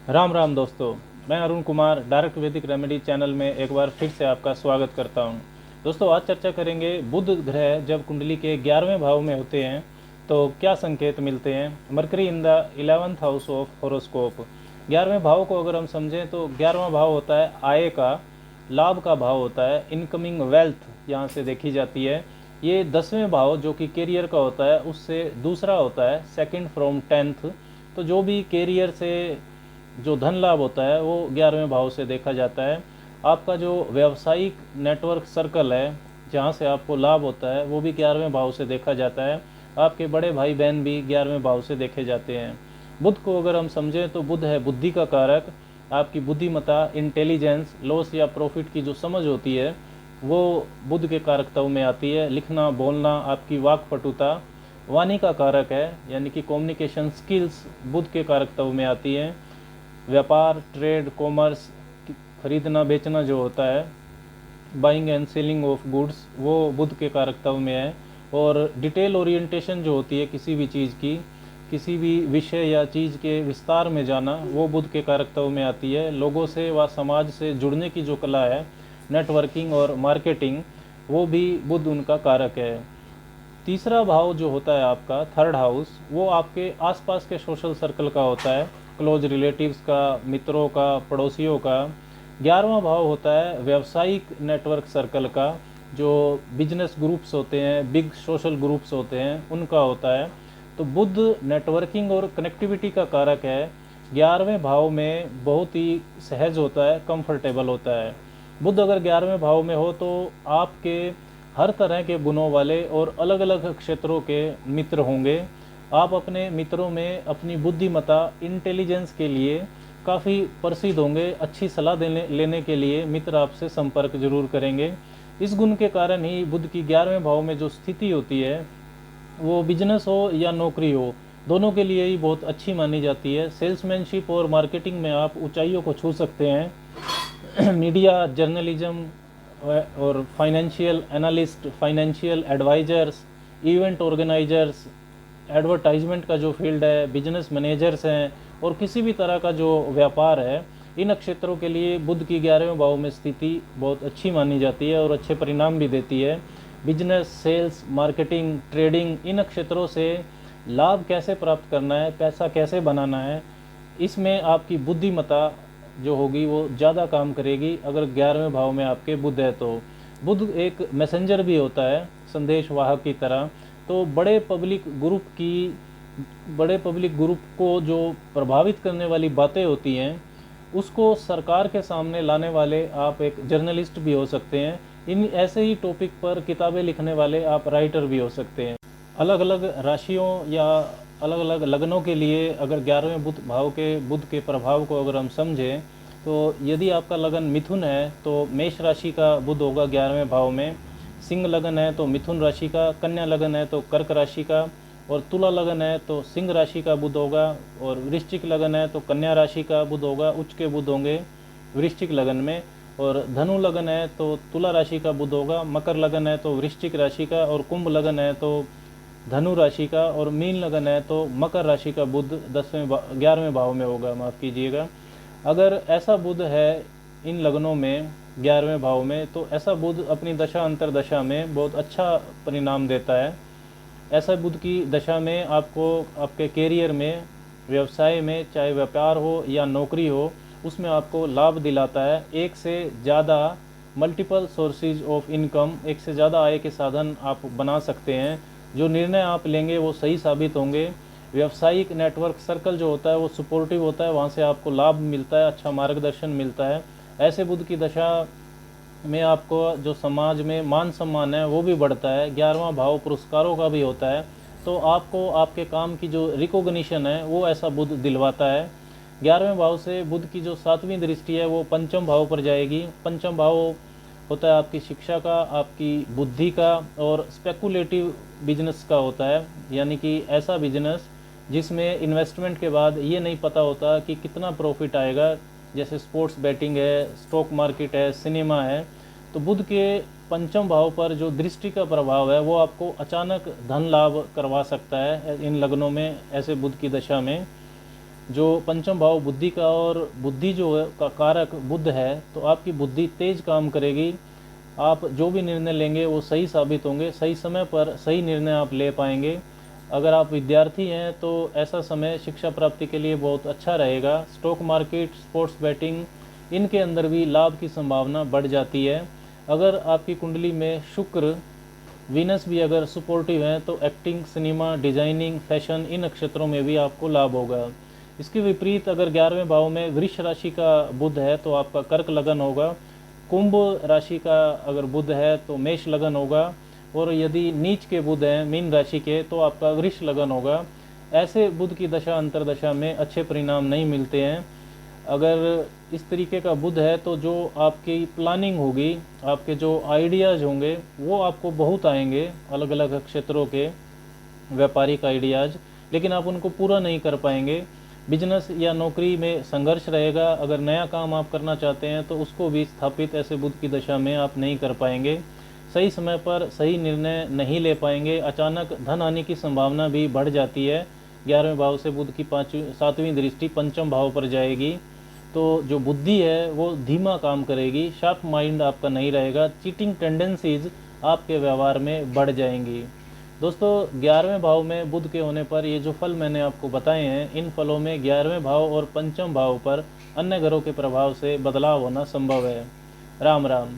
राम राम दोस्तों। मैं अरुण कुमार डायरेक्ट वैदिक रेमेडी चैनल में एक बार फिर से आपका स्वागत करता हूं। दोस्तों, आज चर्चा करेंगे बुध ग्रह जब कुंडली के 11वें भाव में होते हैं तो क्या संकेत मिलते हैं। Mercury in the 11th house of horoscope. 11वें भाव को अगर हम समझें तो 11वां भाव होता है आय का, लाभ का भाव होता है, इनकमिंग वेल्थ यहाँ से देखी जाती है। ये 10वें भाव जो कि कैरियर का होता है उससे दूसरा होता है, सेकंड फ्रॉम 10th। तो जो भी कैरियर से जो धन लाभ होता है वो 11वें भाव से देखा जाता है। आपका जो व्यावसायिक नेटवर्क सर्कल है जहाँ से आपको लाभ होता है वो भी 11वें भाव से देखा जाता है। आपके बड़े भाई बहन भी 11वें भाव से देखे जाते हैं। बुध को अगर हम समझें तो बुध है बुद्धि का कारक। आपकी बुद्धिमत्ता, इंटेलिजेंस, लॉस या प्रॉफिट की जो समझ होती है वो बुध के कारकत्व में आती है। लिखना, बोलना, आपकी वाक्पटुता वाणी का कारक है, यानी कि कम्युनिकेशन स्किल्स बुध के कारकत्व में आती हैं। व्यापार, ट्रेड, कॉमर्स, खरीदना बेचना जो होता है, buying and selling of goods, वो बुध के कारकत्व में है। और डिटेल ओरिएंटेशन जो होती है किसी भी चीज़ की, किसी भी विषय या चीज़ के विस्तार में जाना, वो बुध के कारकत्व में आती है। लोगों से व समाज से जुड़ने की जो कला है, नेटवर्किंग और मार्केटिंग, वो भी बुध उनका कारक है। तीसरा भाव जो होता है आपका थर्ड हाउस, वो आपके आसपास के सोशल सर्कल का होता है, क्लोज रिलेटिव्स का, मित्रों का, पड़ोसियों का। 11वां भाव होता है व्यावसायिक नेटवर्क सर्कल का, जो बिजनेस ग्रुप्स होते हैं, बिग सोशल ग्रुप्स होते हैं, उनका होता है। तो बुध नेटवर्किंग और कनेक्टिविटी का कारक है। 11वें भाव में बहुत ही सहज होता है, कंफर्टेबल होता है। बुध अगर 11वें भाव में हो तो आपके हर तरह के गुणों वाले और अलग अलग क्षेत्रों के मित्र होंगे। आप अपने मित्रों में अपनी बुद्धिमत्ता, इंटेलिजेंस के लिए काफ़ी प्रसिद्ध होंगे। अच्छी सलाह लेने के लिए मित्र आपसे संपर्क जरूर करेंगे। इस गुण के कारण ही बुध की 11वें भाव में जो स्थिति होती है वो बिजनेस हो या नौकरी हो, दोनों के लिए ही बहुत अच्छी मानी जाती है। सेल्समैनशिप और मार्केटिंग में आप ऊंचाइयों को छू सकते हैं। मीडिया, जर्नलिज्म और financial analyst, financial advisers, event organisers, advertisement का जो फील्ड है, बिजनेस मैनेजर्स हैं, और किसी भी तरह का जो व्यापार है, इन क्षेत्रों के लिए बुध की 11वें भाव में स्थिति बहुत अच्छी मानी जाती है और अच्छे परिणाम भी देती है। बिजनेस, सेल्स, मार्केटिंग, ट्रेडिंग, इन क्षेत्रों से लाभ कैसे प्राप्त करना है, पैसा कैसे बनाना है, इसमें आपकी बुद्धिमत्ता जो होगी वो ज़्यादा काम करेगी अगर 11वें भाव में आपके बुध है तो। बुध एक मैसेंजर भी होता है, संदेश वाहक की तरह। तो बड़े पब्लिक ग्रुप को जो प्रभावित करने वाली बातें होती हैं उसको सरकार के सामने लाने वाले आप एक जर्नलिस्ट भी हो सकते हैं। इन ऐसे ही टॉपिक पर किताबें लिखने वाले आप राइटर भी हो सकते हैं। अलग अलग राशियों या अलग अलग लग्नों के लिए अगर 11वें बुध के प्रभाव को अगर हम समझें तो यदि आपका लगन मिथुन है तो मेष राशि का बुध होगा 11वें भाव में। सिंह लगन है तो मिथुन राशि का, कन्या लगन है तो कर्क राशि का, और तुला लगन है तो सिंह राशि का बुध होगा, और वृश्चिक लगन है तो कन्या राशि का बुध होगा। उच्च के बुध होंगे वृश्चिक लगन में। और धनु लगन है तो तुला राशि का बुध होगा। मकर लगन है तो वृश्चिक राशि का, और कुंभ लगन है तो धनु राशि का, और मीन लगन है तो मकर राशि का बुध 11वें भाव में होगा, माफ़ कीजिएगा। अगर ऐसा बुध है इन लगनों में 11वें भाव में तो ऐसा बुध अपनी दशा अंतरदशा में बहुत अच्छा परिणाम देता है। ऐसा बुध की दशा में आपको आपके कैरियर में, व्यवसाय में, चाहे व्यापार हो या नौकरी हो, उसमें आपको लाभ दिलाता है। एक से ज़्यादा मल्टीपल सोर्सेज ऑफ इनकम, एक से ज़्यादा आय के साधन आप बना सकते हैं। जो निर्णय आप लेंगे वो सही साबित होंगे। व्यावसायिक नेटवर्क सर्कल जो होता है वो सपोर्टिव होता है, वहाँ से आपको लाभ मिलता है, अच्छा मार्गदर्शन मिलता है। ऐसे बुध की दशा में आपको जो समाज में मान सम्मान है वो भी बढ़ता है। 11वां भाव पुरस्कारों का भी होता है, तो आपको आपके काम की जो रिकॉग्निशन है वो ऐसा बुध दिलवाता है। 11वें भाव से बुध की जो 7वीं दृष्टि है वो पंचम भाव पर जाएगी। पंचम भाव होता है आपकी शिक्षा का, आपकी बुद्धि का, और स्पेकुलेटिव बिजनेस का होता है, यानी कि ऐसा बिजनेस जिसमें इन्वेस्टमेंट के बाद ये नहीं पता होता कि कितना प्रॉफिट आएगा, जैसे स्पोर्ट्स बैटिंग है, स्टॉक मार्केट है, सिनेमा है। तो बुध के पंचम भाव पर जो दृष्टि का प्रभाव है वो आपको अचानक धन लाभ करवा सकता है इन लग्नों में, ऐसे बुध की दशा में। जो पंचम भाव बुद्धि का और बुद्धि जो है का कारक बुध है, तो आपकी बुद्धि तेज काम करेगी। आप जो भी निर्णय लेंगे वो सही साबित होंगे, सही समय पर सही निर्णय आप ले पाएंगे। अगर आप विद्यार्थी हैं तो ऐसा समय शिक्षा प्राप्ति के लिए बहुत अच्छा रहेगा। स्टॉक मार्केट, स्पोर्ट्स बैटिंग, इनके अंदर भी लाभ की संभावना बढ़ जाती है। अगर आपकी कुंडली में शुक्र, वीनस भी अगर सपोर्टिव हैं तो एक्टिंग, सिनेमा, डिजाइनिंग, फैशन, इन नक्षत्रों में भी आपको लाभ होगा। इसके विपरीत अगर 11वें भाव में वृष राशि का बुध है तो आपका कर्क लगन होगा। कुंभ राशि का अगर बुध है तो मेष लगन होगा, और यदि नीच के बुध हैं मीन राशि के तो आपका वृष लगन होगा। ऐसे बुध की दशा अंतरदशा में अच्छे परिणाम नहीं मिलते हैं। अगर इस तरीके का बुध है तो जो आपकी प्लानिंग होगी, आपके जो आइडियाज़ होंगे वो आपको बहुत आएंगे, अलग अलग क्षेत्रों के व्यापारिक आइडियाज़, लेकिन आप उनको पूरा नहीं कर पाएंगे। बिजनेस या नौकरी में संघर्ष रहेगा। अगर नया काम आप करना चाहते हैं तो उसको भी स्थापित ऐसे बुध की दशा में आप नहीं कर पाएंगे। सही समय पर सही निर्णय नहीं ले पाएंगे। अचानक धन आने की संभावना भी बढ़ जाती है। 11वें भाव से बुध की 7वीं दृष्टि पंचम भाव पर जाएगी, तो जो बुद्धि है वो धीमा काम करेगी, शार्प माइंड आपका नहीं रहेगा। चीटिंग टेंडेंसीज आपके व्यवहार में बढ़ जाएंगी। दोस्तों, 11वें भाव में बुध के होने पर ये जो फल मैंने आपको बताए हैं, इन फलों में 11वें भाव और पंचम भाव पर अन्य ग्रहों के प्रभाव से बदलाव होना संभव है। राम राम।